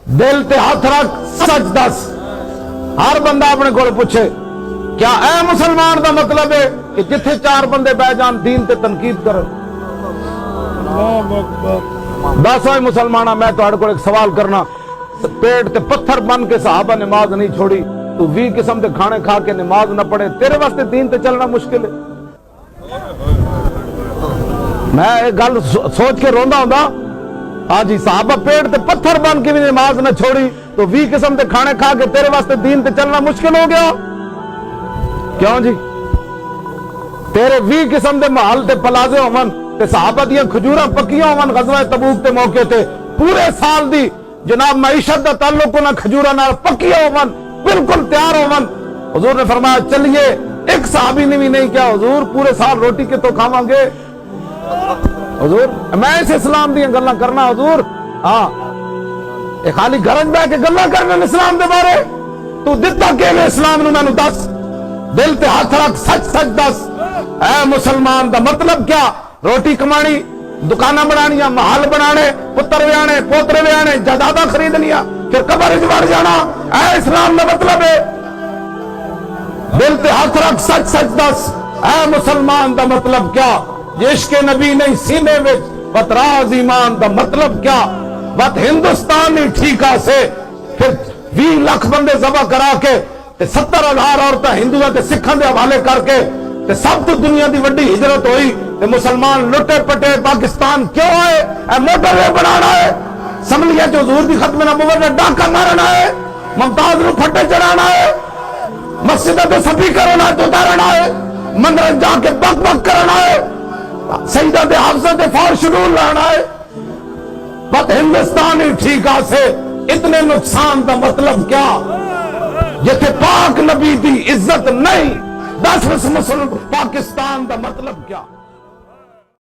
دل تے ہاتھ رکھ سچ دس. ہر بندہ اپنے کو پوچھے کیا اے مسلمان دا مطلب ہے کہ جتھے چار بندے بہ جان دین تے تنقید کرن؟ دس ہوئے مسلمانہ میں تو کو ایک سوال کرنا. پیٹ تے پتھر بن کے صحابہ نماز نہیں چھوڑی, تو 20 قسم دے کھانے کھا کے نماز نہ پڑھے, تیرے واسطے دین تے چلنا مشکل ہے؟ میں ایک گل سوچ کے روندا ہوں. ہاں جی, صحابہ پیٹ تے پتھر بن کے بھی نماز نہ چھوڑی, تو 20 قسم دے کھانے کھا کے تیرے واسطے دین تے چلنا مشکل ہو گیا؟ کیوں جی؟ تیرے 20 قسم دے محل تے پلازے ہون تے صحابہ دیاں کھجوراں پکیاں ہون غزوہ تبوک تے موقع تے, پورے سال دی جناب معیشت دا تعلق نہ کھجوراں نال پکیاں ہون, بالکل تیار ہون. حضور نے فرمایا چلیے, ایک صحابی نے بھی نہیں کیا حضور پورے سال روٹی کے تو کھاواں گے. حضور میں اس اسلام دی گلاں کرنا حضور. ہاں, اے خالی گھر وچ بیٹھ کے گلاں کرنا اسلام دے بارے. تو دتا کیویں اسلام نو مینوں دس, دل تے ہاتھ رکھ سچ سچ دس. اے مسلمان دا مطلب کیا؟ روٹی کمانی, دکاناں بنانیاں, محل بنانے, پتر ویانے, پوترے ویانے, جائیداداں خریدنیاں, پھر قبر وچ وڑ جانا, اے اسلام دا مطلب ہے؟ دل تے ہاتھ رکھ سچ سچ دس. اے مسلمان دا مطلب کیا؟ عشق نبی نہیں سینے وچ, بت راز ایمان دا مطلب کیا؟ بت ہندوستانی ٹھیکا سے پھر 20 لاکھ بندے ذبح کرا کے 70,000 عورتیں ہندوؤں تے سکھاں دے حوالے کر کے تے سب تو دنیا دی وڈی ہجرت ہوئی تے مسلمان لٹے پٹے پاکستان کیوں آئے؟ اے موٹر وے بنانا ہے, اسمبلیاں چ حضور دی ختم نبوت دا ڈاکہ مارنا ہے, ممتاز نو پھٹے چڑھانا ہے, مسجدوں تے سپیکر ہونا تو اتارنا ہے, مندر جا کے بک بک کرنا ہے, سجدہ دے حافظہ تے فور شڈول لانا ہے. بت ہندوستانی ٹھیکا سے اتنے نقصان دا مطلب کیا؟ جتھے پاک نبی دی عزت نہیں, 10 مسلم پاکستان دا مطلب کیا؟